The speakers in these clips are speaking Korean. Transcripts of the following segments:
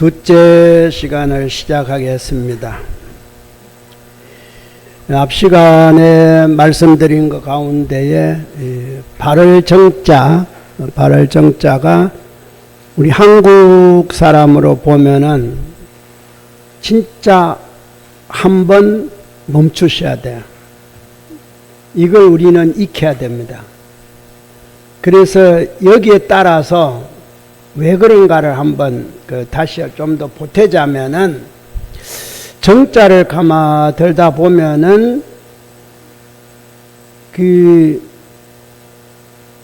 둘째 시간을 시작하겠습니다. 앞 시간에 말씀드린 것 가운데에 발을 정자가 우리 한국 사람으로 보면은 진짜 한번 멈추셔야 돼요. 이걸 우리는 익혀야 됩니다. 그래서 여기에 따라서 왜 그런가를 한번 다시 좀 더 보태자면은, 정자를 가마 들다 보면은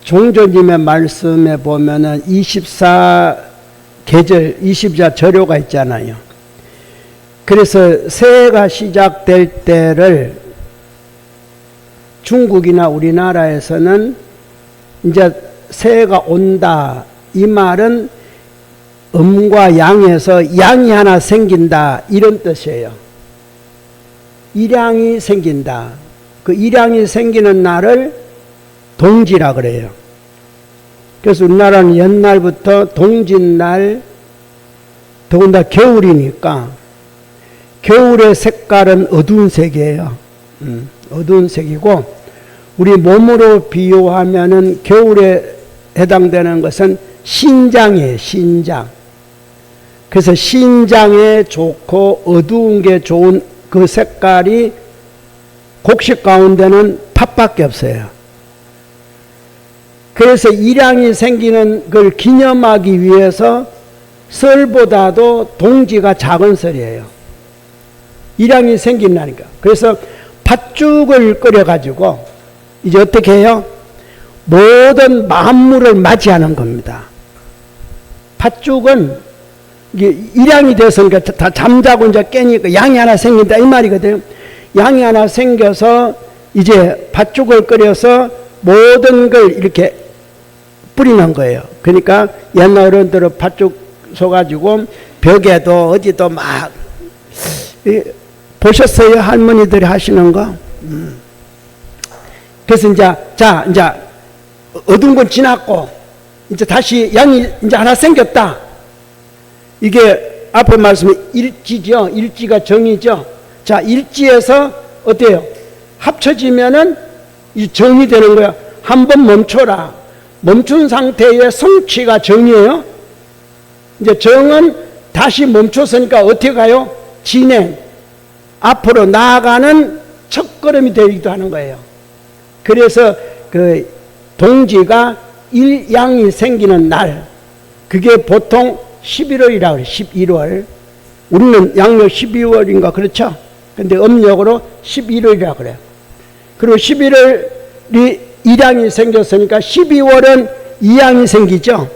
종조님의 말씀에 보면은 24계절, 24절요가 있잖아요. 그래서 새해가 시작될 때를 중국이나 우리나라에서는 이제 새해가 온다, 이 말은 음과 양에서 양이 하나 생긴다, 이런 뜻이에요. 일양이 생긴다. 그 일양이 생기는 날을 동지라 그래요. 그래서 우리나라는 옛날부터 동짓날, 더군다나 겨울이니까 겨울의 색깔은 어두운 색이에요. 어두운 색이고, 우리 몸으로 비유하면은 겨울에 해당되는 것은 신장이에요. 신장. 그래서 신장에 좋고 어두운 게 좋은 그 색깔이 곡식 가운데는 팥밖에 없어요. 그래서 일양이 생기는 걸 기념하기 위해서 썰보다도 동지가 작은 썰이에요. 일양이 생긴다니까. 그래서 팥죽을 끓여가지고 이제 어떻게 해요? 모든 만물을 맞이하는 겁니다. 팥죽은 일양이 됐으니까 다 잠자고 이제 깨니까 양이 하나 생긴다, 이 말이거든요. 양이 하나 생겨서 이제 팥죽을 끓여서 모든 걸 이렇게 뿌리는 거예요. 그러니까 옛날 어른들은 팥죽 쏘가지고 벽에도 어디도 막, 보셨어요? 할머니들이 하시는 거? 그래서 이제 어두운 건 지났고, 이제 다시 양이 이제 하나 생겼다. 이게 앞에 말씀에 일지죠. 일지가 정이죠. 자, 일지에서 어때요? 합쳐지면은 이 정이 되는 거야. 한번 멈춰라. 멈춘 상태의 성취가 정이에요. 이제 정은 다시 멈췄으니까 어떻게 가요? 진행. 앞으로 나아가는 첫걸음이 되기도 하는 거예요. 그래서 동지가 일양이 생기는 날, 그게 보통 11월이라고 그래요. 11월. 우리는 양력 12월인가 그렇죠? 근데 음력으로 11월이라고 그래요. 그리고 11월이 일양이 생겼으니까 12월은 이양이 생기죠.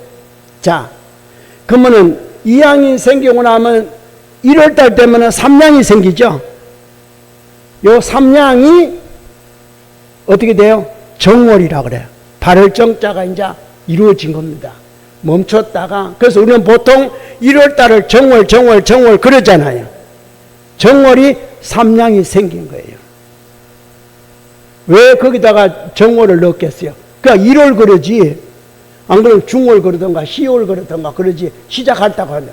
자, 그러면은 이양이 생기고 나면 1월달 되면은 삼양이 생기죠. 요 삼양이 어떻게 돼요? 정월이라 그래요. 발을 정자가 이제 이루어진 겁니다. 멈췄다가, 그래서 우리는 보통 1월달을 정월 그러잖아요. 정월이 삼양이 생긴 거예요. 왜 거기다가 정월을 넣겠어요? 그러니까 1월 그러지, 안 그러면 중월 그러던가 10월 그러던가 그러지, 시작했다고 하면.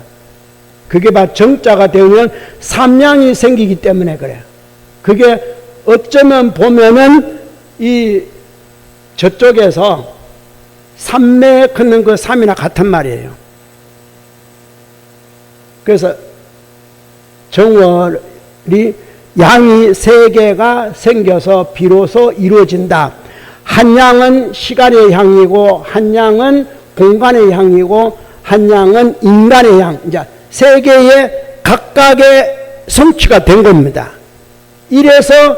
그게 바로 정자가 되면 삼양이 생기기 때문에 그래요. 그게 어쩌면 보면은 저쪽에서 삼매에 걷는 그 삼이나 같은 말이에요. 그래서 정월이 양이 세 개가 생겨서 비로소 이루어진다. 한 양은 시간의 향이고, 한 양은 공간의 향이고, 한 양은 인간의 향. 이제 세 개의 각각의 성취가 된 겁니다. 이래서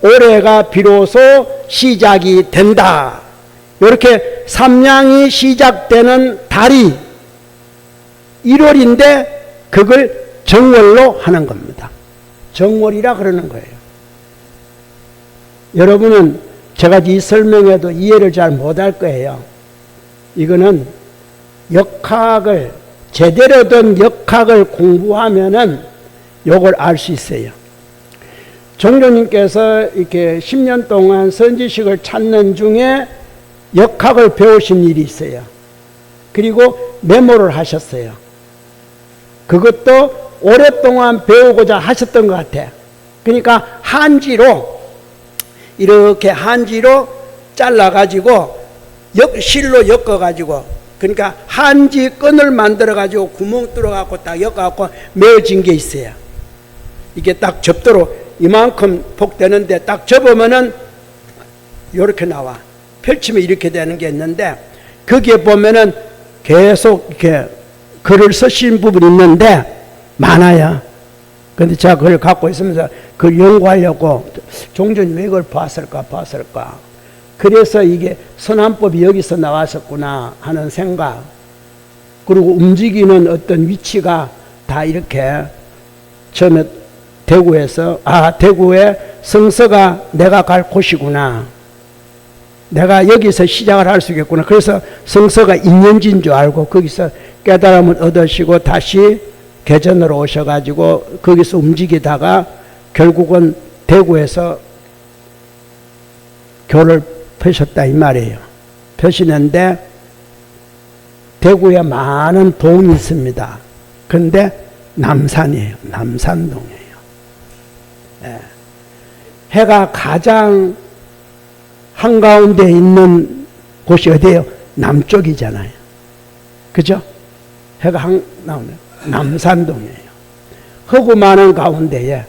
올해가 비로소 시작이 된다. 이렇게 삼양이 시작되는 달이 1월인데 그걸 정월로 하는 겁니다. 정월이라 그러는 거예요. 여러분은 제가 이 설명해도 이해를 잘 못할 거예요. 이거는 역학을, 제대로 된 역학을 공부하면은 요걸 알 수 있어요. 종조님께서 이렇게 10년 동안 선지식을 찾는 중에 역학을 배우신 일이 있어요. 그리고 메모를 하셨어요. 그것도 오랫동안 배우고자 하셨던 것 같아. 그러니까 한지로 이렇게 한지로 잘라가지고 실로 엮어가지고, 그러니까 한지 끈을 만들어가지고 구멍 뚫어갖고 딱 엮어갖고 메어진 게 있어요. 이게 딱 접도록 이만큼 폭되는데 딱 접으면은 이렇게 나와. 펼치면 이렇게 되는 게 있는데, 거기에 보면은 계속 이렇게 글을 쓰신 부분이 있는데 많아요. 근데 제가 그걸 갖고 있으면서 그걸 연구하려고 종전이 왜 이걸 봤을까. 그래서 이게 선암법이 여기서 나왔었구나 하는 생각, 그리고 움직이는 어떤 위치가 다 이렇게 처음에 대구에서, 대구에 성서가 내가 갈 곳이구나, 내가 여기서 시작을 할 수 있겠구나. 그래서 성서가 인연지인 줄 알고 거기서 깨달음을 얻으시고 다시 개전으로 오셔가지고 거기서 움직이다가 결국은 대구에서 교를 펴셨다 이 말이에요. 펴시는데 대구에 많은 동이 있습니다. 그런데 남산이에요. 남산동이에요. 예. 해가 가장 한가운데 있는 곳이 어디예요? 남쪽이잖아요. 그죠? 해가 남산동이에요. 허구 많은 가운데에.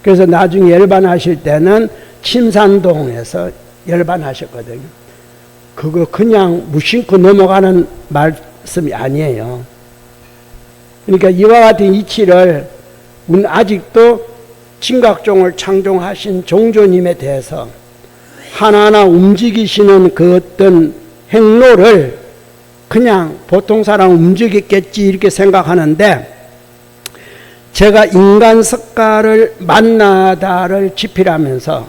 그래서 나중에 열반하실 때는 침산동에서 열반하셨거든요. 그거 그냥 무심코 넘어가는 말씀이 아니에요. 그러니까 이와 같은 이치를 아직도 진각종을 창종하신 종조님에 대해서 하나하나 움직이시는 그 어떤 행로를 그냥 보통 사람 움직였겠지 이렇게 생각하는데, 제가 인간 석가를 만나다를 집필하면서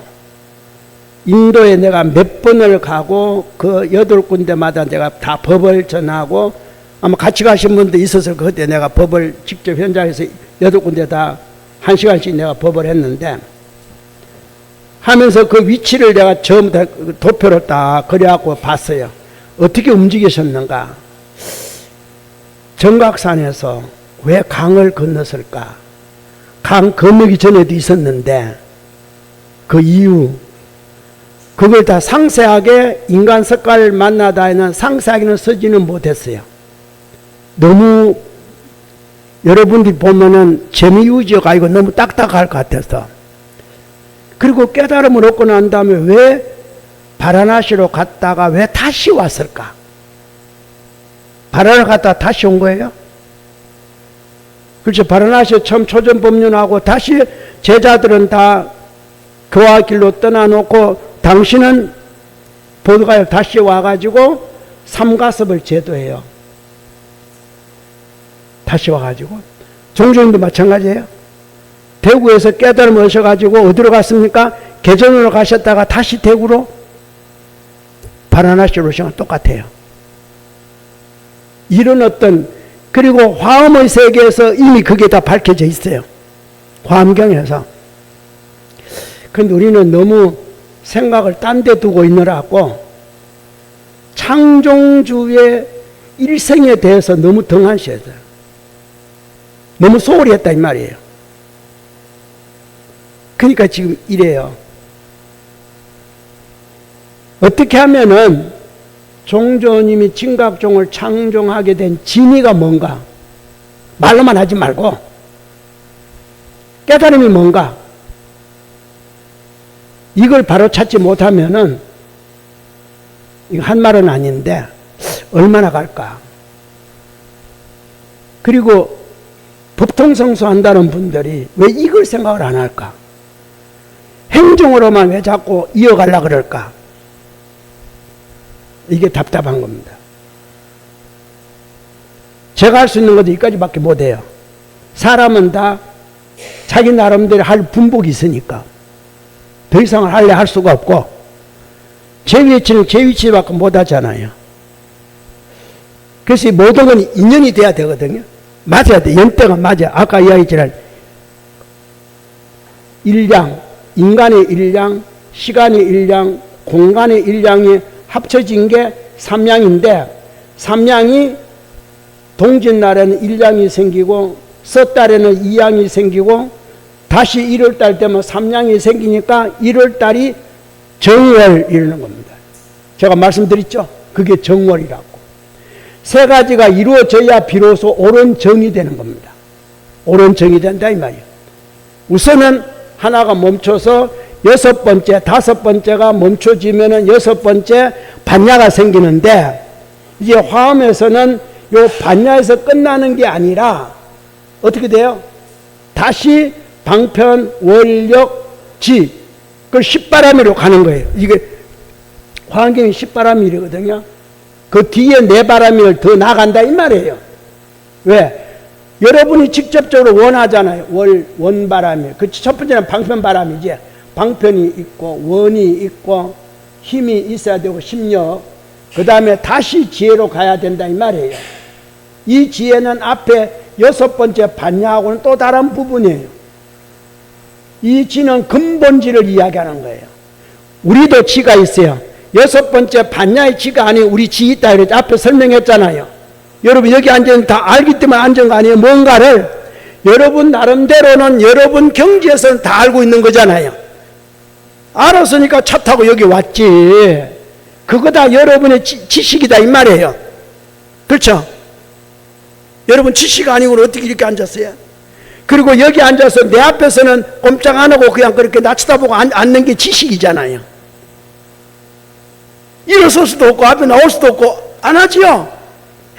인도에 내가 몇 번을 가고 그 8군데마다 내가 다 법을 전하고, 아마 같이 가신 분도 있어서 그때 내가 법을 직접 현장에서 8군데 다 1시간씩 내가 법을 했는데, 하면서 그 위치를 내가 처음부터 도표로 딱 그려갖고 봤어요. 어떻게 움직이셨는가. 정각산에서 왜 강을 건넜을까. 강 건너기 전에도 있었는데 그 이유, 그걸 다 상세하게 인간 석가를 만나다에는 상세하게는 쓰지는 못했어요. 너무 여러분들이 보면은 재미유지가 아니고 너무 딱딱할 것 같아서. 그리고 깨달음을 얻고 난 다음에 왜 바라나시로 갔다가 왜 다시 왔을까? 바라나 갔다가 다시 온 거예요? 그렇죠. 바라나시 처음 초전법륜하고 다시 제자들은 다 교화 길로 떠나놓고 당신은 보드가에 다시 와가지고 삼가섭을 제도해요. 다시 와가지고. 종조님도 마찬가지예요. 대구에서 깨달음을 얻으셔가지고 어디로 갔습니까? 개전으로 가셨다가 다시 대구로, 바라나시로 오시면 똑같아요. 이런 어떤, 그리고 화엄의 세계에서 이미 그게 다 밝혀져 있어요. 화엄경에서. 그런데 우리는 너무 생각을 딴 데 두고 있느라고 창종주의 일생에 대해서 너무 등한시했어요. 너무 소홀히 했다 이 말이에요. 그러니까 지금 이래요. 어떻게 하면은 종조님이 진각종을 창종하게 된 진의가 뭔가, 말로만 하지 말고 깨달음이 뭔가, 이걸 바로 찾지 못하면은, 이거 한 말은 아닌데 얼마나 갈까. 그리고 법통성수 한다는 분들이 왜 이걸 생각을 안 할까? 행정으로만 왜 자꾸 이어가려고 그럴까? 이게 답답한 겁니다. 제가 할 수 있는 것도 여기까지밖에 못해요. 사람은 다 자기 나름대로 할 분복이 있으니까 더 이상을 하려 할 수가 없고, 제 위치는 제 위치밖에 못하잖아요. 그래서 이 모든 건 인연이 돼야 되거든요. 맞아야 돼. 연대가 맞아. 아까 이야기했지만 일량, 인간의 일량, 시간의 일량, 공간의 일량이 합쳐진 게 삼량인데, 삼량이 동짓날에는 1양이 생기고 섣달에는 2양이 생기고 다시 1월달 되면 3양이 생기니까 1월달이 정월 이러는 겁니다. 제가 말씀드렸죠. 그게 정월이라고. 세 가지가 이루어져야 비로소 옳은 정이 되는 겁니다. 옳은 정이 된다 이 말이에요. 우선은 하나가 멈춰서 여섯 번째, 다섯 번째가 멈춰지면은 여섯 번째 반야가 생기는데, 이제 화엄에서는 요 반야에서 끝나는 게 아니라 어떻게 돼요? 다시 방편, 월력, 지, 그걸 십바람이로 가는 거예요. 이게 화엄경이 십바람이거든요. 그 뒤에 네 바람을 더 나간다 이 말이에요. 왜? 여러분이 직접적으로 원하잖아요. 원바람이. 그 첫 번째는 방편바람이지. 방편이 있고 원이 있고 힘이 있어야 되고 심력, 그 다음에 다시 지혜로 가야 된다 이 말이에요. 이 지혜는 앞에 여섯 번째 반야하고는 또 다른 부분이에요. 이 지는 근본지를 이야기하는 거예요. 우리도 지가 있어요. 여섯 번째 반야의 지가 아니고 우리 지 있다 이랬죠. 앞에 설명했잖아요. 여러분 여기 앉아있는 다 알기 때문에 앉은 거 아니에요. 뭔가를 여러분 나름대로는 여러분 경지에서는 다 알고 있는 거잖아요. 알았으니까 차 타고 여기 왔지. 그거 다 여러분의 지식이다 이 말이에요. 그렇죠? 여러분 지식 아니고는 어떻게 이렇게 앉았어요? 그리고 여기 앉아서 내 앞에서는 꼼짝 안 하고 그냥 그렇게 나 쳐다보고 앉는 게 지식이잖아요. 일어설 수도 없고 앞에 나올 수도 없고 안 하지요.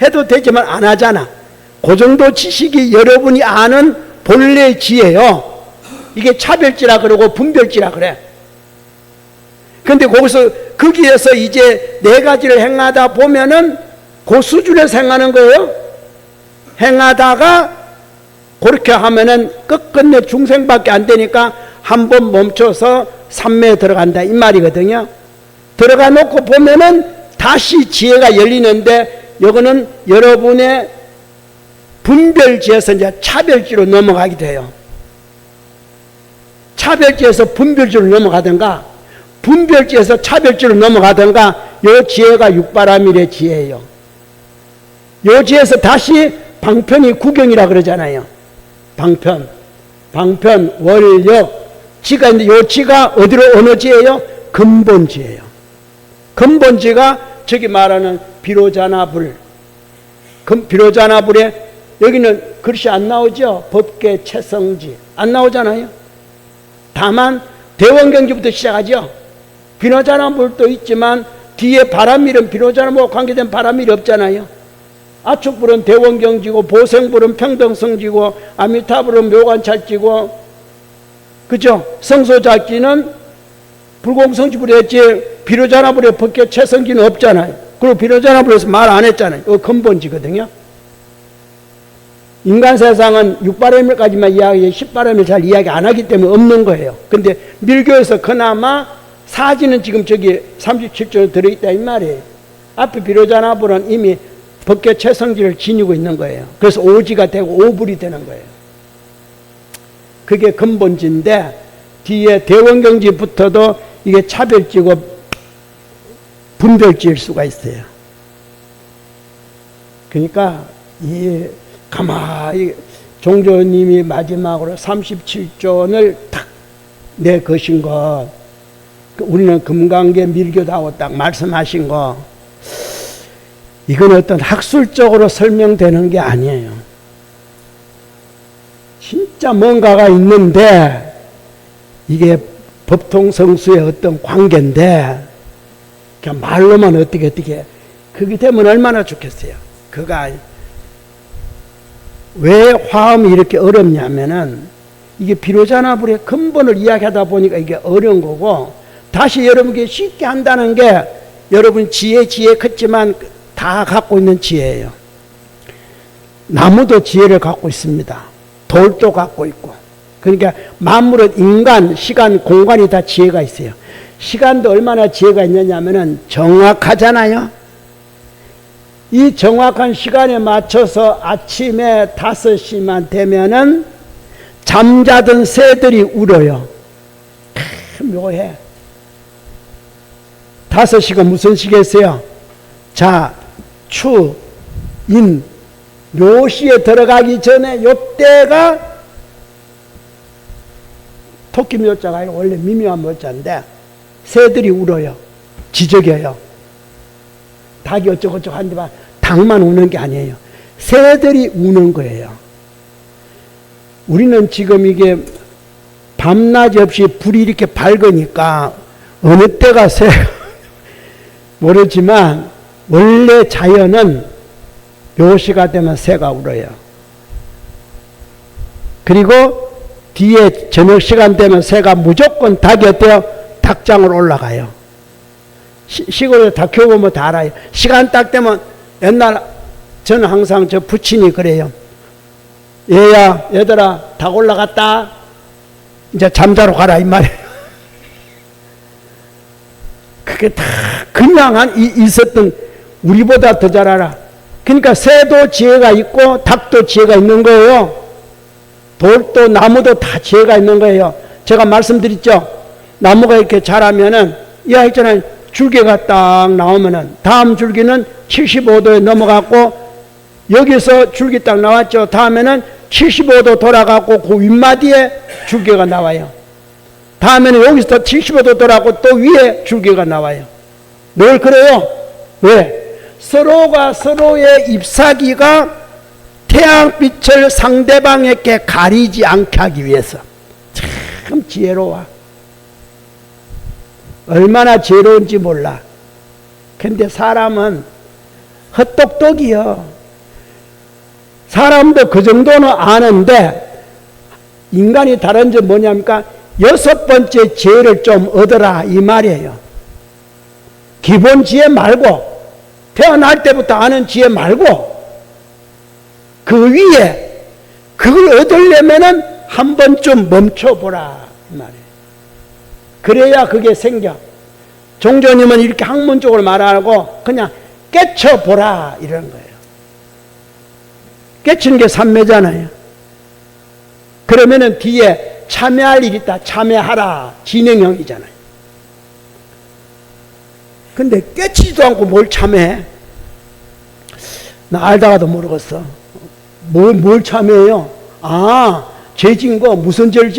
해도 되지만 안 하잖아. 그 정도 지식이 여러분이 아는 본래의 지혜요. 이게 차별지라 그러고 분별지라 그래. 근데 거기에서 이제 네 가지를 행하다 보면은 그 수준에서 행하는 거예요. 행하다가 그렇게 하면은 끝끝내 중생밖에 안 되니까 한번 멈춰서 삼매에 들어간다 이 말이거든요. 들어가 놓고 보면은 다시 지혜가 열리는데, 이거는 여러분의 분별지에서 이제 차별지로 넘어가게 돼요. 차별지에서 분별지로 넘어가든가 분별지에서 차별지로 넘어가든가, 요 지혜가 육바라밀의 지혜예요. 요 지혜에서 다시 방편이 구경이라 그러잖아요. 방편, 월력, 지가 있는데 요 지가 어디로 어느 지예요? 근본지예요. 근본지가 저기 말하는 비로자나불. 비로자나불에 여기는 글씨 안 나오죠? 법계 채성지 안 나오잖아요. 다만 대원경지부터 시작하죠. 비로자나불도 있지만 뒤에 바람일은 비로자나불과 관계된 바람일이 없잖아요. 아축불은 대원경지고 보생불은 평등성지고 아미타불은 묘관찰지고, 그죠? 성소작지는 불공성지불이 했지 비로자나불에 법계 채성지는 없잖아요. 그리고 비로자나불에서 말 안 했잖아요. 이거 근본지거든요. 인간 세상은 육바람일까지만 이야기해, 십바람일 잘 이야기 안 하기 때문에 없는 거예요. 근데 밀교에서 그나마 사지는 지금 저기 37조에 들어있다 이 말이에요. 앞에 비로자나불은 이미 법계 채성지를 지니고 있는 거예요. 그래서 오지가 되고 오불이 되는 거예요. 그게 근본지인데, 뒤에 대원경지부터도 이게 차별지고 분별지일 수가 있어요. 그러니까 이 가만히 종조님이 마지막으로 37조를 딱 내거신 것, 우리는 금강계 밀교다고 딱 말씀하신 거, 이건 어떤 학술적으로 설명되는 게 아니에요. 진짜 뭔가가 있는데 이게 법통성수의 어떤 관계인데 그냥 말로만 어떻게 그게 되면 얼마나 좋겠어요. 그가 왜 화음이 이렇게 어렵냐면은 이게 비로자나불의 근본을 이야기하다 보니까 이게 어려운 거고, 다시 여러분께 쉽게 한다는 게 여러분 지혜 컸지만 다 갖고 있는 지혜예요. 나무도 지혜를 갖고 있습니다. 돌도 갖고 있고. 그러니까 만물은 인간, 시간, 공간이 다 지혜가 있어요. 시간도 얼마나 지혜가 있느냐면은 정확하잖아요. 이 정확한 시간에 맞춰서 아침에 5시만 되면은 잠자던 새들이 울어요. 묘해. 5시가 무슨 시겠어요? 자, 추, 인, 묘시에 들어가기 전에 요때가 토끼 묘자가 아니라 원래 미묘한 묘자인데 새들이 울어요. 지저겨요. 닭이 어쩌고저쩌고 한데만 닭만 우는 게 아니에요. 새들이 우는 거예요. 우리는 지금 이게 밤낮이 없이 불이 이렇게 밝으니까 어느 때가 새 모르지만 원래 자연은 묘시가 되면 새가 울어요. 그리고 뒤에 저녁 시간 되면 새가 무조건 닭이 어때요? 닭장으로 올라가요. 시골에 닭 키워보면 다 알아요. 시간 딱 되면 옛날 저는 항상 저 부친이 그래요. 얘야 얘들아 닭 올라갔다. 이제 잠자러 가라 이 말이에요. 그게 다 그냥 있었던 우리보다 더 잘 알아. 그러니까 새도 지혜가 있고 닭도 지혜가 있는 거예요. 돌도 나무도 다 지혜가 있는 거예요. 제가 말씀드렸죠. 나무가 이렇게 자라면은 야 있잖아요. 줄기가 딱 나오면은 다음 줄기는 75도에 넘어갔고 여기서 줄기 딱 나왔죠. 다음에는 75도 돌아가고 그 윗마디에 줄기가 나와요. 다음에는 여기서 75도 돌아가고 또 위에 줄기가 나와요. 늘 그래요. 왜? 서로가 서로의 잎사귀가 태양빛을 상대방에게 가리지 않게 하기 위해서. 참 지혜로워. 얼마나 지혜로운지 몰라. 근데 사람은 헛똑똑이요. 사람도 그 정도는 아는데 인간이 다른 점 뭐냐니까 여섯 번째 지혜를 좀 얻어라 이 말이에요. 기본 지혜 말고 태어날 때부터 아는 지혜 말고 그 위에 그걸 얻으려면은 한 번쯤 멈춰보라 이 말이에요. 그래야 그게 생겨. 종조님은 이렇게 학문적으로 말하고 그냥 깨쳐보라 이런 거예요. 깨치는 게 삼매잖아요. 그러면은 뒤에 참여할 일 있다. 참여하라. 진행형이잖아요. 근데 깨치지도 않고 뭘 참여해? 나 알다가도 모르겠어. 뭘 참여해요? 아, 죄진 거 무슨 죄를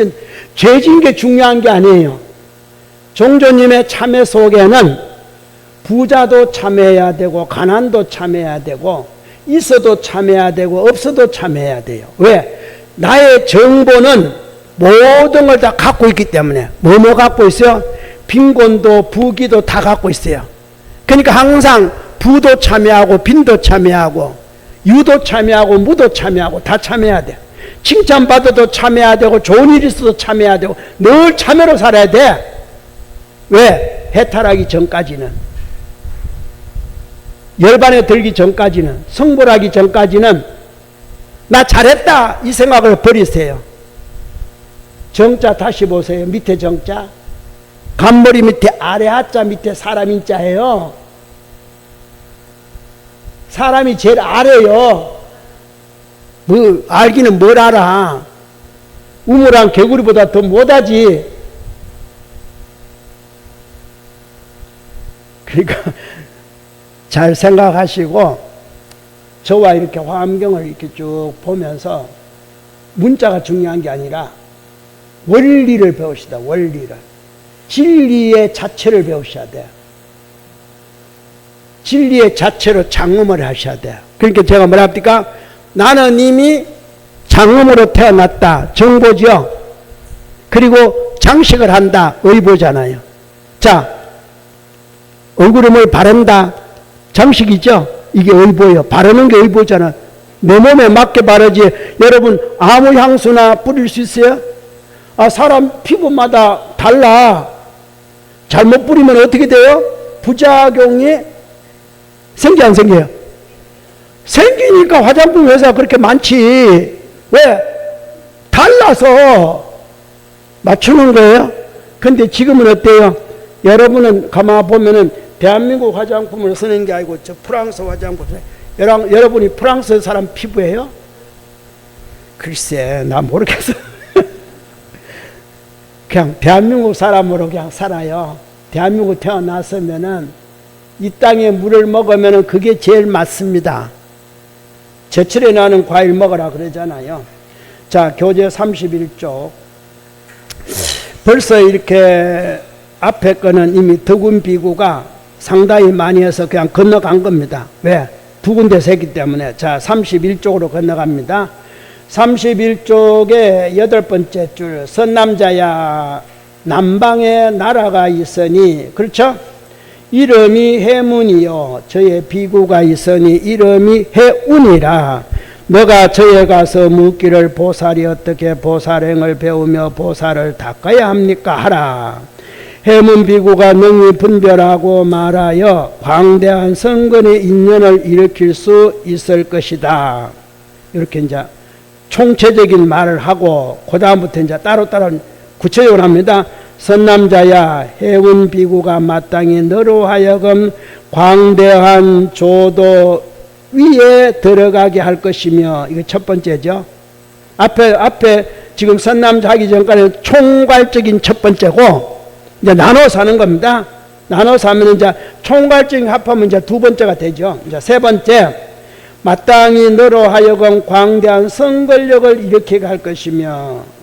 죄진 게 중요한 게 아니에요. 종조님의 참여 속에는 부자도 참여해야 되고 가난도 참여해야 되고 있어도 참여해야 되고 없어도 참여해야 돼요. 왜? 나의 정보는 모든 걸 다 갖고 있기 때문에 뭐 갖고 있어요? 빈곤도 부귀도 다 갖고 있어요. 그러니까 항상 부도 참여하고 빈도 참여하고 유도 참여하고 무도 참여하고 다 참여해야 돼. 칭찬받아도 참여해야 되고 좋은 일 있어도 참여해야 되고 늘 참여로 살아야 돼. 왜? 해탈하기 전까지는, 열반에 들기 전까지는, 성불하기 전까지는 나 잘했다 이 생각을 버리세요. 정자 다시 보세요. 밑에 정자, 간머리 밑에 아래 하자 밑에 사람 인자예요. 사람이 제일 아래요. 뭐 알기는 뭘 알아. 우물한 개구리보다 더 못하지. 그러니까 잘 생각하시고 저와 이렇게 환경을 이렇게 쭉 보면서 문자가 중요한 게 아니라 원리를 배우시다. 원리를. 진리의 자체를 배우셔야 돼요. 진리의 자체로 장엄을 하셔야 돼요. 그러니까 제가 뭐라 합니까? 나는 이미 장엄으로 태어났다. 정보죠. 그리고 장식을 한다. 의보잖아요. 자, 얼굴에 뭘 바른다. 장식이죠. 이게 의보예요. 바르는 게 의보잖아. 내 몸에 맞게 바르지. 여러분 아무 향수나 뿌릴 수 있어요? 아, 사람 피부마다 달라. 잘못 뿌리면 어떻게 돼요? 부작용이 생겨 안 생겨요? 생기니까 화장품 회사가 그렇게 많지. 왜? 달라서 맞추는 거예요. 근데 지금은 어때요? 여러분은 가만 보면은 대한민국 화장품을 쓰는 게 아니고 저 프랑스 화장품. 여러분이 프랑스 사람 피부예요? 글쎄, 나 모르겠어. 그냥 대한민국 사람으로 그냥 살아요. 대한민국 태어났으면은 이 땅에 물을 먹으면은 그게 제일 맞습니다. 제철에 나는 과일 먹으라 그러잖아요. 자, 교재 31쪽. 벌써 이렇게 앞에 거는 이미 덕운 비구가 상당히 많이 해서 그냥 건너간 겁니다. 왜? 두 군데서 했기 때문에. 자, 31쪽으로 건너갑니다. 31쪽의 8번째 줄. 선남자야 남방에 나라가 있으니, 그렇죠? 이름이 해문이요 저의 비구가 있으니 이름이 해운이라. 너가 저에 가서 묻기를 보살이 어떻게 보살행을 배우며 보살을 닦아야 합니까 하라. 해문 비구가 능히 분별하고 말하여 광대한 성근의 인연을 일으킬 수 있을 것이다. 이렇게 이제 총체적인 말을 하고 그 다음부터 이제 따로따로 구체적으로 합니다. 선남자야 해운 비구가 마땅히 너로 하여금 광대한 조도 위에 들어가게 할 것이며, 이거 첫 번째죠. 앞에 지금 선남자 하기 전까지는 총괄적인 첫 번째고, 이제 나눠서 하는 겁니다. 나눠서 하면 이제 총괄적인 합하면 이제 두 번째가 되죠. 이제 세 번째, 마땅히 너로 하여금 광대한 성걸력을 일으키게 할 것이며,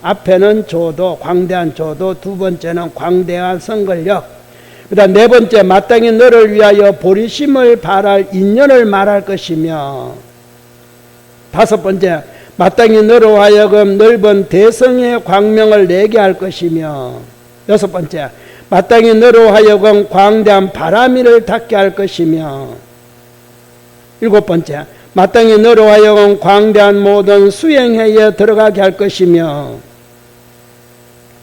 앞에는 조도, 광대한 조도, 두 번째는 광대한 성걸력, 그 다음 네 번째, 마땅히 너를 위하여 보리심을 발할 인연을 말할 것이며, 다섯 번째, 마땅히 너로 하여금 넓은 대성의 광명을 내게 할 것이며, 여섯 번째, 마땅히 너로 하여금 광대한 바람이를 닿게 할 것이며, 일곱 번째, 마땅히 너로 하여금 광대한 모든 수행회에 들어가게 할 것이며,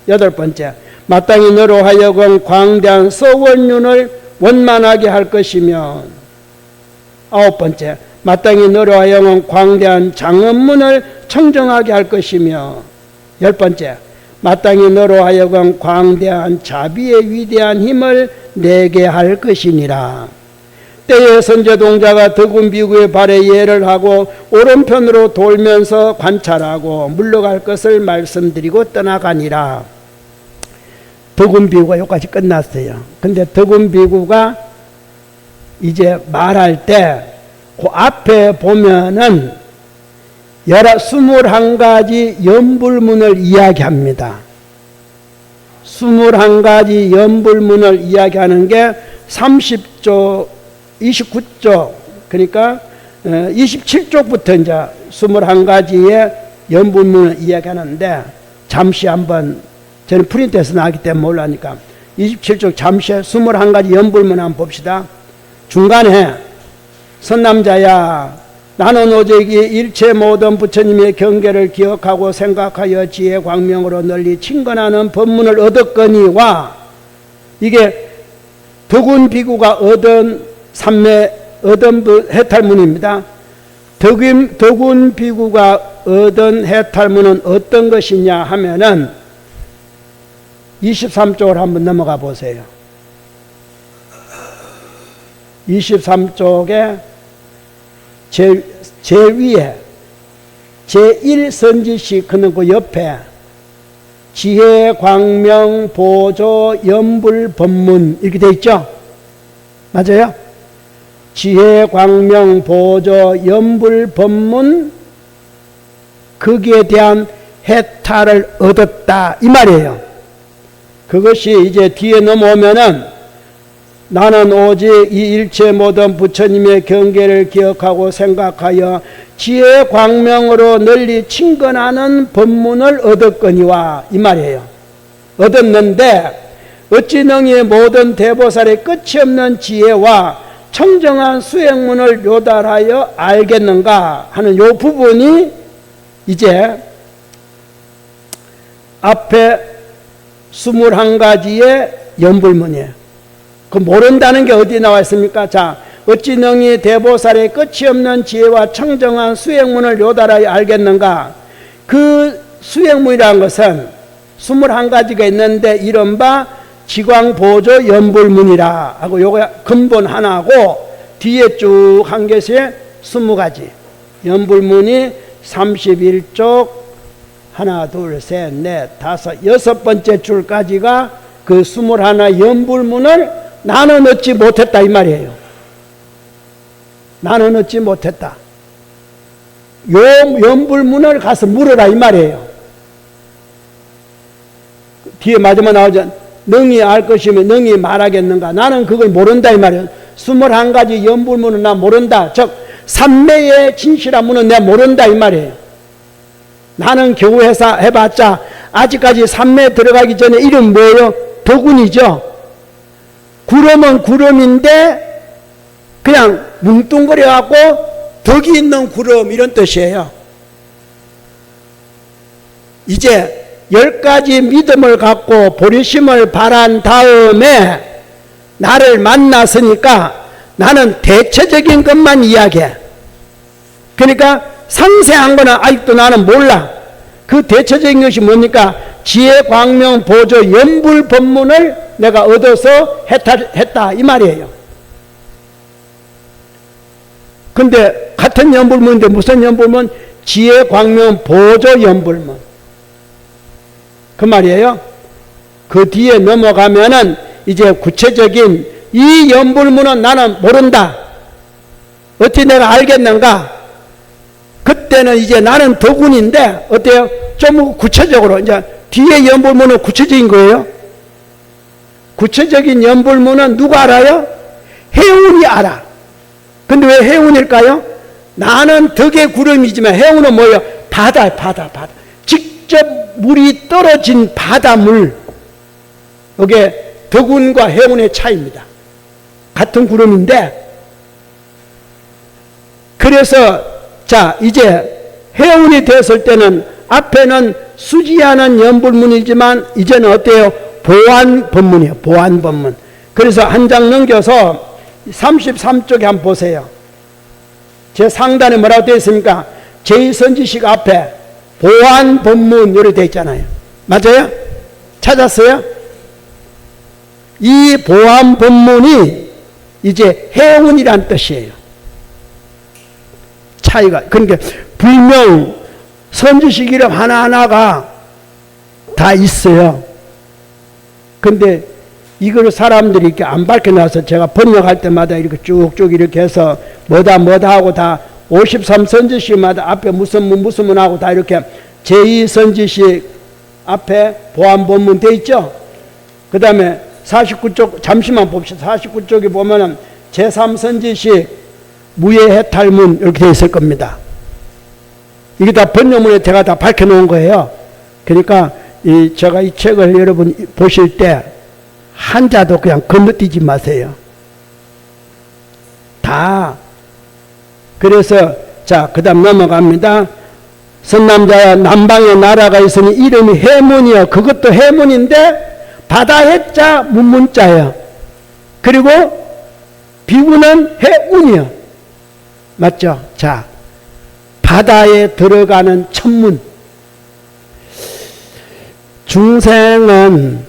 여덟 번째, 마땅히 너로 하여금 광대한 서원륜을 원만하게 할 것이며, 아홉 번째, 마땅히 너로 하여금 광대한 장엄문을 청정하게 할 것이며, 열 번째, 마땅히 너로 하여금 광대한 자비의 위대한 힘을 내게 할 것이니라. 때에 선제동자가 덕운 비구의 발에 예를 하고 오른편으로 돌면서 관찰하고 물러갈 것을 말씀드리고 떠나가니라. 덕운 비구가 여기까지 끝났어요. 근데 덕운 비구가 이제 말할 때 그 앞에 보면은 21가지 연불문을 이야기합니다. 21가지 연불문을 이야기하는 게 30조, 29조, 그러니까 27쪽부터 이제 21가지의 연불문을 이야기하는데, 잠시 한번 저는 프린트해서 나왔기 때문에 몰라니까 27쪽 잠시 21가지 연불문 한번 봅시다. 중간에 선남자야 나는 오직 이 일체 모든 부처님의 경계를 기억하고 생각하여 지혜 광명으로 널리 친근하는 법문을 얻었거니와, 이게 덕운 비구가 얻은 해탈문입니다. 덕운 비구가 얻은 해탈문은 어떤 것이냐 하면은 23쪽을 한번 넘어가 보세요. 23쪽에 제일 위에 제1선지식 그는 그 옆에 지혜 광명 보조 연불 법문 이렇게 되어 있죠. 맞아요? 지혜 광명 보조 연불 법문, 거기에 대한 해탈을 얻었다 이 말이에요. 그것이 이제 뒤에 넘어오면은 나는 오직 이 일체 모든 부처님의 경계를 기억하고 생각하여 지혜 광명으로 널리 친근하는 법문을 얻었거니와 이 말이에요. 얻었는데 어찌 능히 모든 대보살의 끝이 없는 지혜와 청정한 수행문을 요달하여 알겠는가 하는 요 부분이 이제 앞에 21가지의 연불문이에요. 그 모른다는 게 어디 나와 있습니까? 자, 어찌 능히 대보살의 끝이 없는 지혜와 청정한 수행문을 요달하여 알겠는가? 그 수행문이라는 것은 21가지가 있는데 이른바 지광보조 연불문이라 하고 요거 근본 하나고 뒤에 쭉 한 것이 20가지 연불문이 31쪽 하나 둘 셋 넷 다섯 여섯 번째 줄까지가 그 21 연불문을 나는 얻지 못했다 이 말이에요. 나는 얻지 못했다. 요 연불문을 가서 물어라 이 말이에요. 뒤에 마지막 나오죠. 능히 알 것이면 능히 말하겠는가. 나는 그걸 모른다 이 말이에요. 21가지 연불문은 나 모른다. 즉 삼매의 진실한 문은 내가 모른다 이 말이에요. 나는 겨우 해봤자 아직까지 삼매 들어가기 전에 이름 뭐예요? 덕운이죠. 구름은 구름인데 그냥 뭉뚱그려갖고 덕이 있는 구름 이런 뜻이에요. 이제 10가지 믿음을 갖고 보리심을 바란 다음에 나를 만났으니까 나는 대체적인 것만 이야기해. 그러니까 상세한 거는 아직도 나는 몰라. 그 대체적인 것이 뭡니까? 지혜, 광명, 보조, 연불 법문을 내가 얻어서 했다 이 말이에요. 근데 같은 연불문인데 무슨 연불문? 지혜, 광명, 보조, 연불문. 그 말이에요. 그 뒤에 넘어가면은 이제 구체적인 이 연불문은 나는 모른다. 어떻게 내가 알겠는가? 그때는 이제 나는 덕운인데 어때요? 좀 구체적으로 이제 뒤에 연불문은 구체적인 거예요. 구체적인 연불문은 누가 알아요? 해운이 알아. 근데 왜 해운일까요? 나는 덕의 구름이지만 해운은 뭐예요? 바다. 직접 물이 떨어진 바닷물. 이게 덕운과 해운의 차이입니다. 같은 구름인데 그래서 자 이제 해운이 됐을 때는 앞에는 수지하는 연불문이지만 이제는 어때요? 보완법문이에요. 보완법문. 그래서 한 장 넘겨서 33쪽에 한번 보세요. 제 상단에 뭐라고 되어 있습니까? 제2선지식 앞에 보완법문 이렇게 되어 있잖아요. 맞아요? 찾았어요? 이 보완법문이 이제 해운이란 뜻이에요. 차이가. 그러니까 불명 선지식 이름 하나하나가 다 있어요. 근데 이걸 사람들이 이렇게 안 밝혀놔서 제가 번역할 때마다 이렇게 쭉쭉 이렇게 해서 뭐다 하고 다 53선지식마다 앞에 무슨 문 하고 다 이렇게 제2선지식 앞에 보완법문 돼 있죠. 그 다음에 49쪽 잠시만 봅시다. 49쪽에 보면은 제3선지식 무예해탈문 이렇게 돼 있을 겁니다. 이게 다 번역문에 제가 다 밝혀놓은 거예요. 그러니까 제가 이 책을 여러분 보실 때 한자도 그냥 건너뛰지 마세요. 다. 그래서 자 그다음 넘어갑니다. 선남자야 남방에 나라가 있으니 이름이 해문이요. 그것도 해문인데 바다 해자 문문자예요. 그리고 비구는 해운이요. 맞죠? 자 바다에 들어가는 천문. 중생은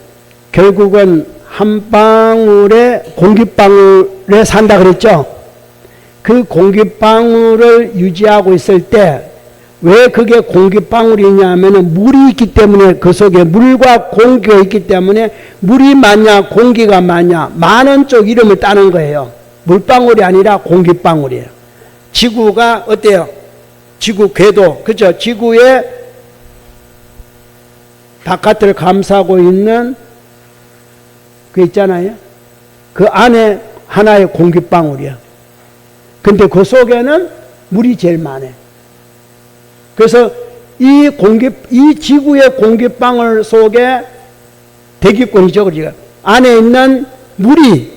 결국은 한 방울의 공기방울에 산다 그랬죠. 그 공기방울을 유지하고 있을 때 왜 그게 공기방울이냐 하면은 물이 있기 때문에 그 속에 물과 공기가 있기 때문에 물이 많냐 공기가 많냐 많은 쪽 이름을 따는 거예요. 물방울이 아니라 공기방울이에요. 지구가 어때요? 지구 궤도 그죠? 지구의 바깥을 감싸고 있는 그 있잖아요. 그 안에 하나의 공기방울이야. 근데 그 속에는 물이 제일 많아요. 그래서 이 지구의 공기방울 속에 대기권이죠. 그러니까 안에 있는 물이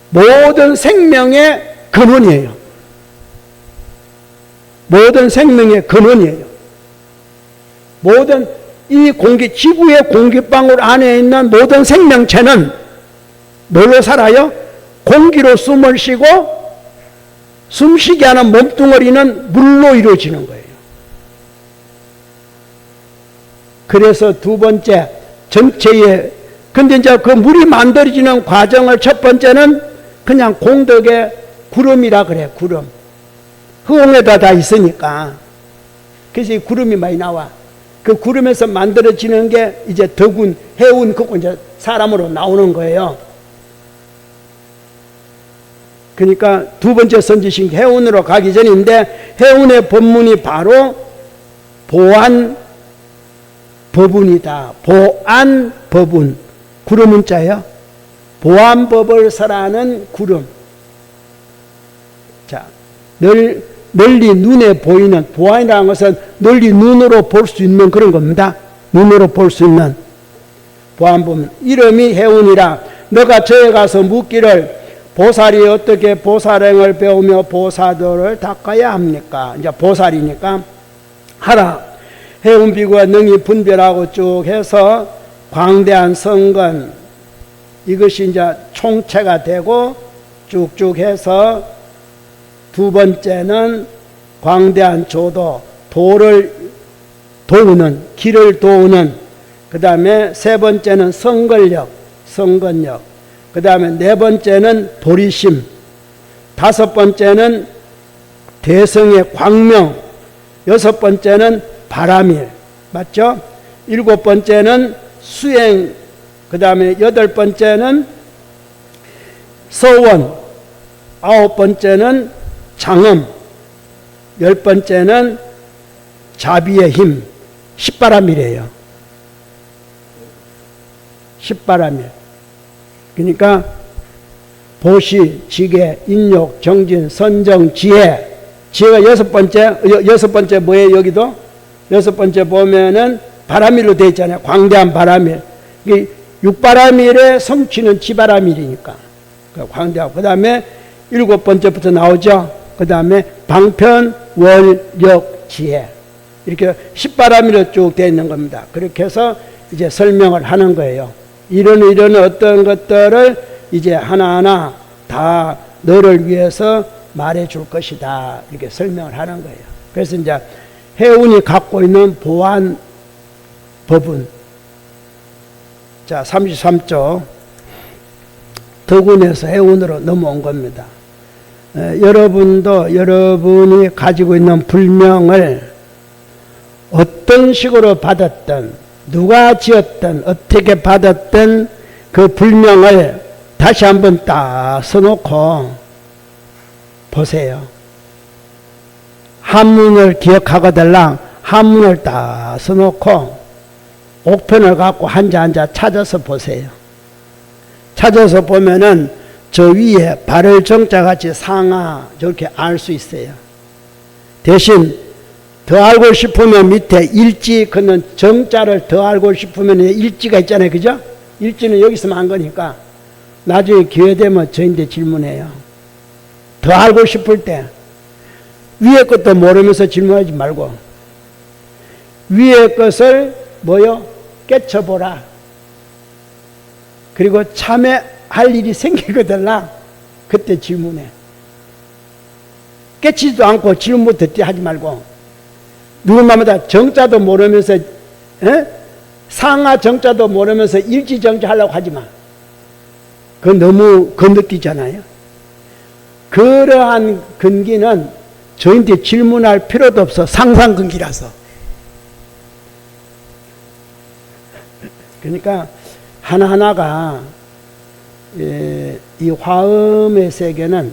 모든 생명의 근원이에요. 모든 생명의 근원이에요. 모든 이 지구의 공기방울 안에 있는 모든 생명체는 뭘로 살아요? 공기로 숨을 쉬고 숨쉬게 하는 몸뚱어리는 물로 이루어지는 거예요. 그래서 두 번째 전체에 근데 이제 그 물이 만들어지는 과정을 첫 번째는 그냥 공덕의 구름이라 그래. 구름. 허공에다 다 있으니까. 그래서 이 구름이 많이 나와. 그 구름에서 만들어지는 게 이제 덕운, 해운, 그거 이제 사람으로 나오는 거예요. 그러니까 두 번째 선지식 해운으로 가기 전인데 해운의 본문이 바로 보안 법운이다. 보안 법운. 구름문자예요. 보안법을 설하는 구름. 자, 널리 눈에 보이는, 보안이라는 것은 널리 눈으로 볼 수 있는 그런 겁니다. 눈으로 볼 수 있는 보안법. 이름이 해운이라. 너가 저에 가서 묻기를 보살이 어떻게 보살행을 배우며 보사도를 닦아야 합니까? 이제 보살이니까 하라. 해운비구가 능히 분별하고 쭉 해서 광대한 성건, 이것이 이제 총체가 되고 쭉쭉 해서 두 번째는 광대한 조도, 도를 도우는, 길을 도우는, 그 다음에 세 번째는 성걸력, 성건력, 그 다음에 네 번째는 도리심, 다섯 번째는 대성의 광명, 여섯 번째는 바람일, 맞죠? 일곱 번째는 수행, 그 다음에 여덟 번째는 서원, 아홉 번째는 장엄, 열 번째는 자비의 힘, 십바람일이에요. 십바람일. 그러니까 보시, 지계, 인욕, 정진, 선정, 지혜. 지혜가 여섯 번째 뭐예요, 여기도? 여섯 번째 보면은 바람일로 되어 있잖아요. 광대한 바람일. 육바람일의 성취는 지바람일이니까. 광대하고. 그 다음에 일곱 번째부터 나오죠. 그 다음에 방편, 월, 력, 지혜. 이렇게 십바람일로 쭉 되어 있는 겁니다. 그렇게 해서 이제 설명을 하는 거예요. 이런 어떤 것들을 이제 하나하나 다 너를 위해서 말해 줄 것이다. 이렇게 설명을 하는 거예요. 그래서 이제 해운이 갖고 있는 보안 법은, 자, 33쪽 덕운에서 해운으로 넘어온 겁니다. 여러분이 가지고 있는 불명을 어떤 식으로 받았든, 누가 지었든, 어떻게 받았든 그 불명을 다시 한번 딱 써놓고 보세요. 한문을 기억하거들랑 한문을 딱 써놓고 옥편을 갖고 한자 찾아서 보세요. 찾아서 보면은 저 위에 발을 정자같이 상하 저렇게 알 수 있어요. 대신 더 알고 싶으면 밑에 일지 걷는 정자를 더 알고 싶으면 일지가 있잖아요. 그죠? 일지는 여기 있으면 한 거니까 나중에 기회 되면 저한테 질문해요. 더 알고 싶을 때 위에 것도 모르면서 질문하지 말고 위에 것을 뭐요? 깨쳐보라. 그리고 참회할 일이 생기거들라 그때 질문해. 깨치지도 않고 질문부터 하지 말고 누구마다 정자도 모르면서 상하 정자도 모르면서 일지 정자 하려고 하지 마. 그건 너무 건너뛰잖아요. 그러한 근기는 저희한테 질문할 필요도 없어. 상상근기라서. 그러니까 하나하나가 이 화음의 세계는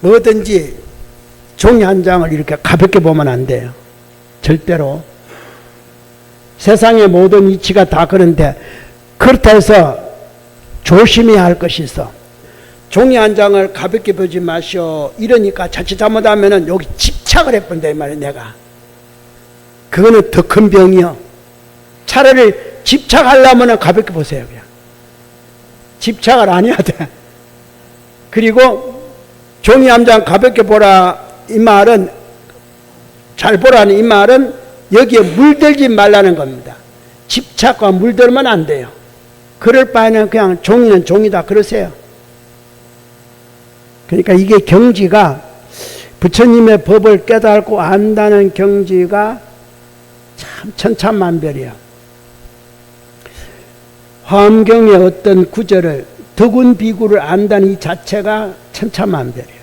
뭐든지 종이 한 장을 이렇게 가볍게 보면 안 돼요. 절대로. 세상의 모든 이치가 다 그런데 그렇다 해서 조심해야 할 것이 있어. 종이 한 장을 가볍게 보지 마시오. 이러니까 자칫 잘못하면은 여기 집착을 해본다 이 말이야 내가. 그거는 더 큰 병이요. 차라리 집착하려면 가볍게 보세요. 그냥. 집착을 안 해야 돼. 그리고 종이 한 장 가볍게 보라 이 말은 잘 보라는 이 말은 여기에 물들지 말라는 겁니다. 집착과 물들면 안 돼요. 그럴 바에는 그냥 종이는 종이다 그러세요. 그러니까 이게 경지가 부처님의 법을 깨닫고 안다는 경지가 참 천차만별이야. 화엄경의 어떤 구절을 덕운 비구를 안다는 이 자체가 천차만별이야.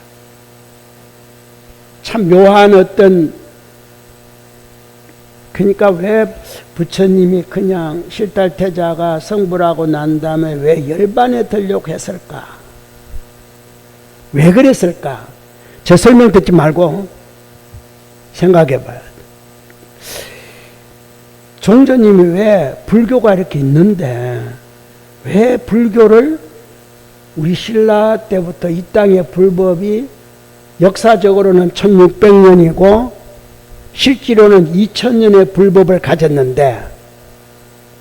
참 묘한 어떤 그러니까 왜 부처님이 그냥 실달태자가 성불하고 난 다음에 왜 열반에 들려고 했을까? 왜 그랬을까? 제 설명 듣지 말고 생각해 봐요. 종조님이 왜 불교가 이렇게 있는데 왜 불교를 우리 신라 때부터 이 땅의 불법이 역사적으로는 1600년이고 실제로는 2000년의 불법을 가졌는데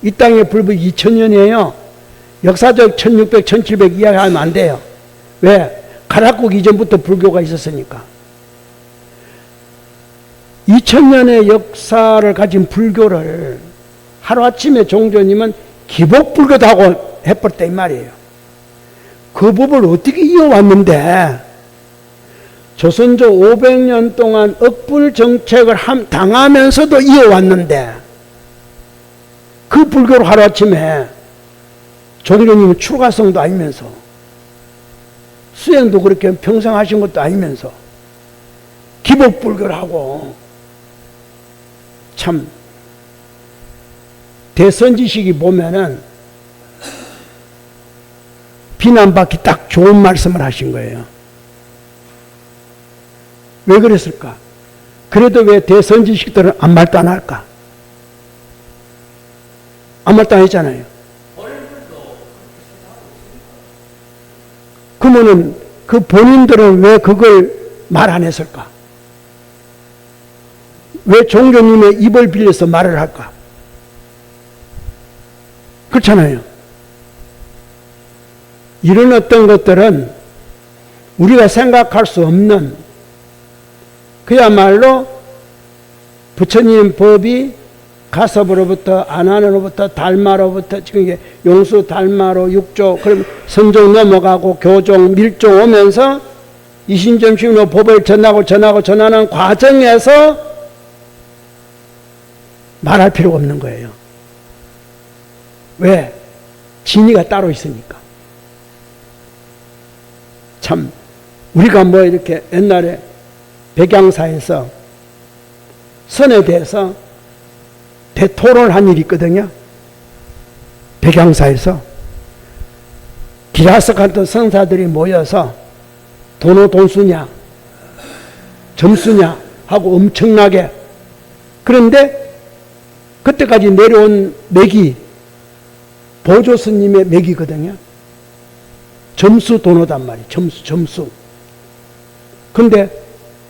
이 땅의 불법이 2000년이에요. 역사적 1600, 1700 이야기하면 안 돼요. 왜? 가락국 이전부터 불교가 있었으니까. 2000년의 역사를 가진 불교를 하루아침에 종조님은 기복불교다고 해버렸다 이 말이에요. 그 법을 어떻게 이어왔는데 조선조 500년 동안 억불 정책을 당하면서도 이어왔는데 그 불교를 하루아침에 종조님은 출가성도 아니면서 수행도 그렇게 평생 하신 것도 아니면서 기복불교를 하고 참 대선지식이 보면은 비난받기 딱 좋은 말씀을 하신 거예요. 왜 그랬을까? 그래도 왜 대선지식들은 아무 말도 안 할까? 아무 말도 안 했잖아요. 그러면은 그 본인들은 왜 그걸 말 안 했을까? 왜 종조님의 입을 빌려서 말을 할까? 그렇잖아요. 이런 어떤 것들은 우리가 생각할 수 없는 그야말로 부처님 법이 가섭으로부터 안한으로부터 달마로부터 지금 이게 용수 달마로 육조 그럼 선종 넘어가고 교종 밀종 오면서 이신점심으로 법을 전하는 과정에서 말할 필요가 없는 거예요. 왜? 진리가 따로 있으니까. 참 우리가 뭐 이렇게 옛날에 백양사에서 선에 대해서 대토론을 한 일이 있거든요. 백양사에서 기라석 같은 성사들이 모여서 돈수냐 점수냐 하고 엄청나게 그런데 그때까지 내려온 맥이 보조 스님의 맥이거든요. 점수 돈호단 말이에요. 점수. 근데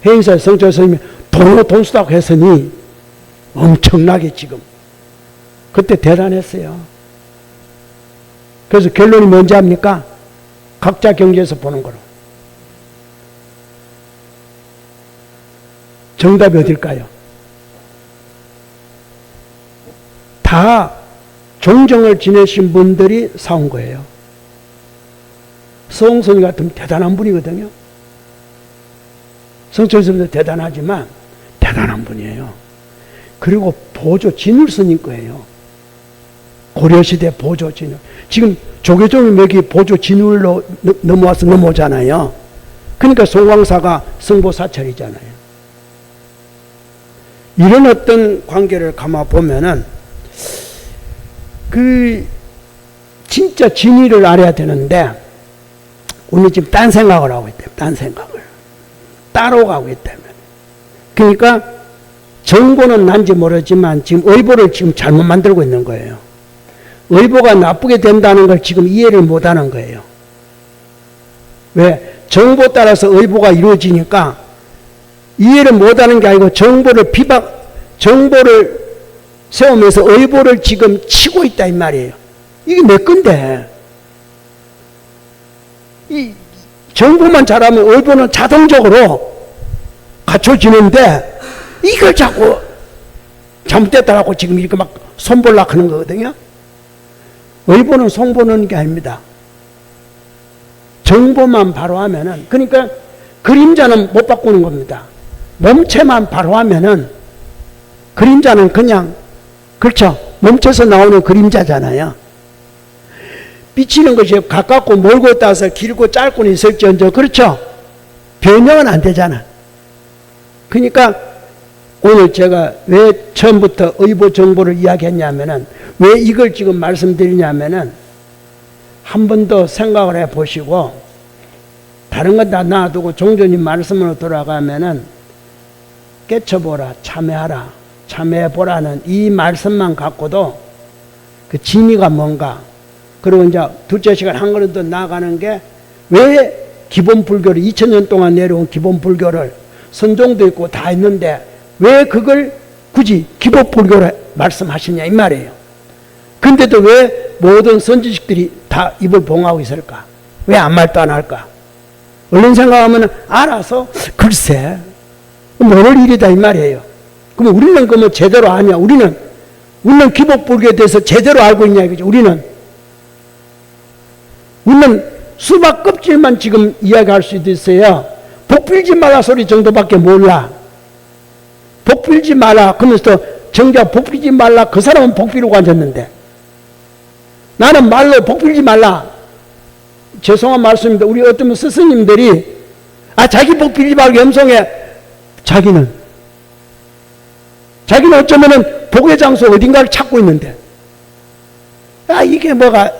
해인사 성철 스님이 돈수다고 했으니 엄청나게 지금. 그때 대단했어요. 그래서 결론이 뭔지 압니까? 각자 경지에서 보는 거로. 정답이 어딜까요? 다 종정을 지내신 분들이 사온 거예요. 서홍선이 같은 대단한 분이거든요. 성철스님도 대단하지만 대단한 분이에요. 그리고 보조 진울스님 거예요. 고려시대 보조 진울. 지금 조계종의 맥이 보조 진울로 넘어오잖아요. 그러니까 송광사가 성보사철이잖아요. 이런 어떤 관계를 감아 보면은 그 진짜 진리를 알아야 되는데 우리 지금 딴 생각을 하고 있대요. 딴 생각을 따로 가고 있다면. 그러니까 정보는 난지 모르지만 지금 의보를 지금 잘못 만들고 있는 거예요. 의보가 나쁘게 된다는 걸 지금 이해를 못하는 거예요. 왜? 정보 따라서 의보가 이루어지니까 이해를 못하는 게 아니고 정보를 세우면서 의보를 지금 치고 있다 이 말이에요. 이게 내 건데 이 정보만 잘하면 의보는 자동적으로 갖춰지는데 이걸 자꾸 잘못됐다고 지금 이렇게 막 손볼락 하는 거거든요. 의보는 손보는 게 아닙니다. 정보만 바로 하면은, 그러니까 그림자는 못 바꾸는 겁니다. 몸체만 바로 하면은 그림자는 그냥, 그렇죠? 몸체에서 나오는 그림자잖아요. 비치는 것이 가깝고 멀고 따라서 길고 짧고는 있을지언정, 그렇죠? 변형은 안 되잖아. 그러니까 오늘 제가 왜 처음부터 의보 정보를 이야기했냐면은, 왜 이걸 지금 말씀드리냐면은, 한 번 더 생각을 해 보시고 다른 건 다 놔두고 종전님 말씀으로 돌아가면은 깨쳐보라, 참회하라, 참회해보라는 이 말씀만 갖고도 그 진의가 뭔가. 그리고 이제 둘째 시간 한 걸음 더 나아가는 게 왜 기본 불교를 2000년 동안 내려온 기본 불교를 선종도 있고 다 있는데 왜 그걸 굳이 기본 불교로 말씀하시냐 이 말이에요. 근데도 왜 모든 선지식들이 다 입을 봉하고 있을까? 왜 아무 말도 안 할까? 얼른 생각하면 알아서 글쎄 모를 일이다 이 말이에요. 그러면 우리는 그러면 제대로 아냐? 우리는 기본 불교에 대해서 제대로 알고 있냐 이거죠. 우리는 수박 껍질만 지금 이야기할 수도 있어요. 복 빌지 말라 소리 정도밖에 몰라. 복 빌지 말라 그러면서 정작 복 빌지 말라 그 사람은 복 빌고 앉았는데 나는 말로 복 빌지 말라. 죄송한 말씀입니다. 우리 어떤 스승님들이 자기 복 빌지 말고 염송해. 자기는 어쩌면은 복의 장소 어딘가를 찾고 있는데 이게 뭐가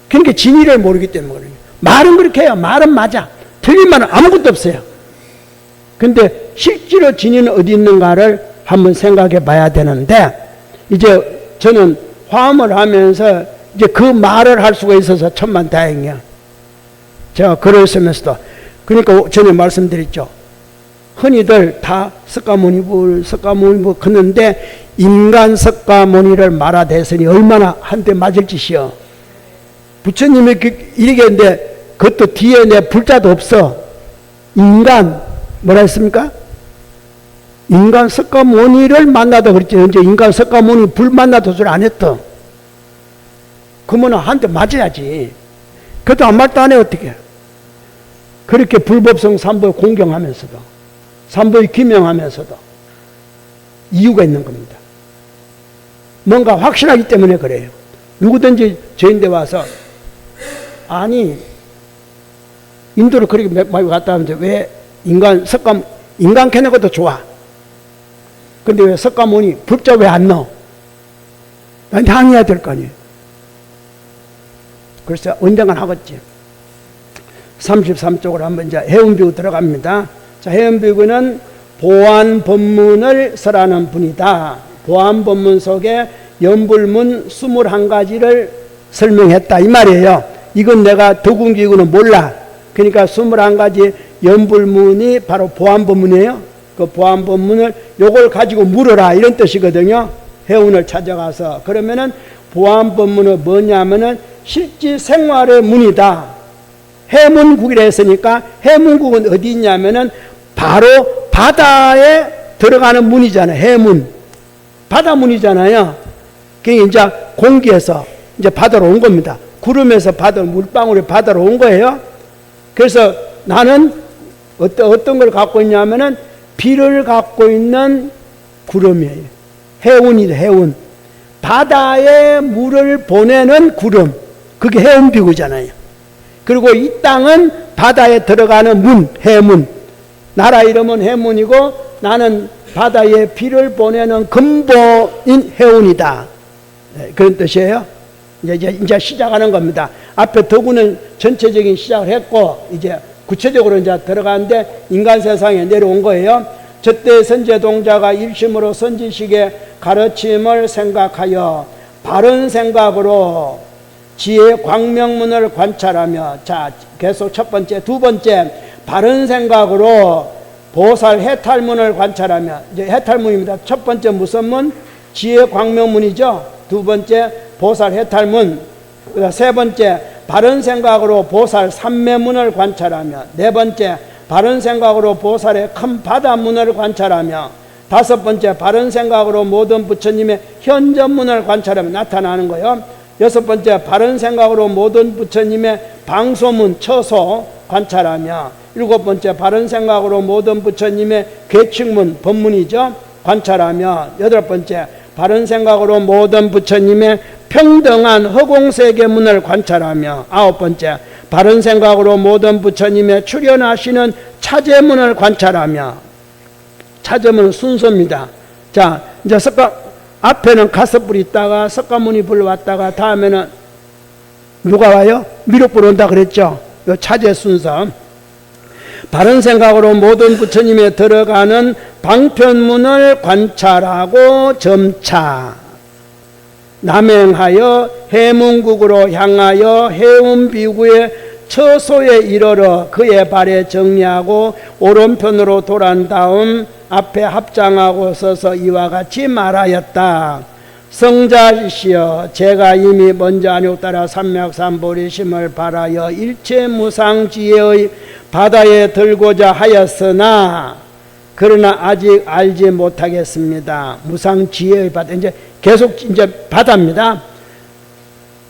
그러니까 진리를 모르기 때문에 말은 그렇게 해요. 말은 맞아. 틀린 말은 아무것도 없어요. 근데 실제로 진리는 어디 있는가를 한번 생각해 봐야 되는데 이제 저는 화음을 하면서 이제 그 말을 할 수가 있어서 천만다행이야. 제가 글을 쓰면서도 그러니까 전에 말씀드렸죠. 흔히들 다 석가모니불 걷는데 인간 석가모니를 말아대서니 얼마나 한 대 맞을 짓이여. 부처님이 이렇게 했는데 그것도 뒤에 내 불자도 없어. 인간 뭐라 했습니까? 인간 석가모니를 만나다 그랬지. 이제 인간 석가모니 불 만나도 소리 안 했어. 그러면 한 대 맞아야지. 그것도 아무 말도 안 해 어떻게. 그렇게 불법성 삼보에 공경하면서도 삼보에 기명하면서도 이유가 있는 겁니다. 뭔가 확실하기 때문에 그래요. 누구든지 저인데 와서 아니 인도를 그렇게 많이 갔다 하는데 왜 인간 캐는 것도 좋아. 근데 왜 석가모니 불자 왜 안 넣어? 나한테 항의해야 될 거 아니에요. 그래서 언젠간 하겠지. 33쪽으로 한번 이제 해운비구 들어갑니다. 자, 해운비구는 보안법문을 설하는 분이다. 보안법문 속에 연불문 21가지를 설명했다 이 말이에요. 이건 내가 덕운기구는 몰라. 그러니까 21가지 연불문이 바로 보안법문이에요. 그 보안법문을 요걸 가지고 물어라 이런 뜻이거든요. 해운을 찾아가서. 그러면은 보안법문은 뭐냐면은 실제 생활의 문이다. 해문국이라 했으니까 해문국은 어디 있냐면은 바로 바다에 들어가는 문이잖아요. 해문. 바다문이잖아요. 그게 이제 공기에서 이제 바다로 온 겁니다. 구름에서 바다로, 물방울이 바다로 온 거예요. 그래서 나는 어떤 걸 갖고 있냐면은 비를 갖고 있는 구름이에요. 해운이다, 해운. 바다에 물을 보내는 구름. 그게 해운비구잖아요. 그리고 이 땅은 바다에 들어가는 문, 해문. 나라 이름은 해문이고 나는 바다에 비를 보내는 근본인 해운이다. 네, 그런 뜻이에요. 이제 시작하는 겁니다. 앞에 덕운은 전체적인 시작을 했고 이제 구체적으로 이제 들어가는데 인간 세상에 내려온 거예요. 저때 선제동자가 일심으로 선지식의 가르침을 생각하여 바른 생각으로 지혜 광명문을 관찰하며 자 계속 첫 번째 두 번째 바른 생각으로 보살 해탈문을 관찰하며 이제 해탈문입니다. 첫 번째 무슨 문? 지혜 광명문이죠. 두 번째 보살 해탈문. 세 번째 바른 생각으로 보살 삼매문을 관찰하며 네 번째 바른 생각으로 보살의 큰 바다문을 관찰하며 다섯 번째 바른 생각으로 모든 부처님의 현전문을 관찰하며 나타나는 거예요. 여섯 번째 바른 생각으로 모든 부처님의 방소문 처소 관찰하며 일곱 번째 바른 생각으로 모든 부처님의 괴칙문 법문이죠 관찰하며 여덟 번째 바른 생각으로 모든 부처님의 평등한 허공세계문을 관찰하며 아홉 번째 바른 생각으로 모든 부처님의 출현하시는 차제문을 관찰하며 차제문은 순서입니다. 자 이제 앞에는 가섭불이 있다가 석가모니 불 왔다가 다음에는 누가 와요? 미륵불 온다 그랬죠. 요 차제 순서. 바른 생각으로 모든 부처님에 들어가는 방편문을 관찰하고 점차 남행하여 해문국으로 향하여 해운비구의 처소에 이르러 그의 발에 정리하고 오른편으로 돌아온 다음 앞에 합장하고 서서 이와 같이 말하였다. 성자시여, 제가 이미 먼저 안욕 따라 삼맥삼보리심을 바라여 일체 무상지혜의 바다에 들고자 하였으나 그러나 아직 알지 못하겠습니다. 무상지혜의 바다, 이제 계속 이제 바다입니다.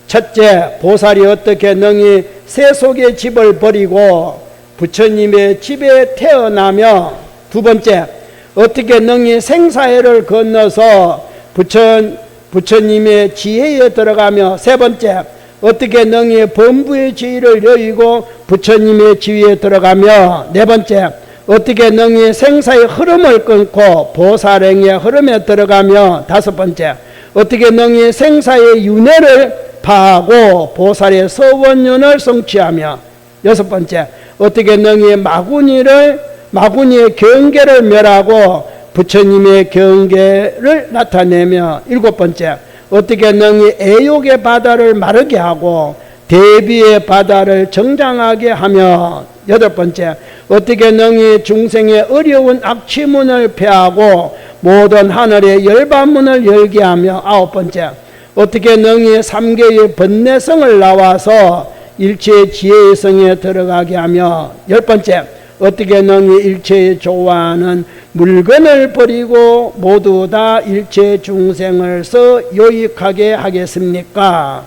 첫째, 보살이 어떻게 능히 세속의 집을 버리고 부처님의 집에 태어나며, 두 번째, 어떻게 능히 생사해를 건너서 부처님의 지혜에 들어가며, 세 번째, 어떻게 능히 범부의 지위를 여의고 부처님의 지위에 들어가며, 네 번째, 어떻게 능히 생사의 흐름을 끊고 보살행의 흐름에 들어가며, 다섯 번째, 어떻게 능히 생사의 윤회를 파하고 보살의 서원윤을 성취하며, 여섯 번째, 어떻게 능히 마구니의 경계를 멸하고 부처님의 경계를 나타내며, 일곱 번째, 어떻게 능히 애욕의 바다를 마르게 하고 대비의 바다를 정장하게 하며, 여덟 번째, 어떻게 능히 중생의 어려운 악취문을 폐하고 모든 하늘의 열반문을 열게 하며, 아홉 번째, 어떻게 능히 삼계의 번뇌성을 나와서 일체의 지혜의 성에 들어가게 하며, 열 번째, 어떻게 능히 일체의 좋아하는 물건을 버리고 모두 다 일체 중생을 요익하게 하겠습니까?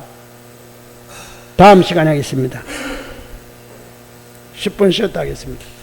다음 시간에 하겠습니다. 10분 쉬었다 하겠습니다.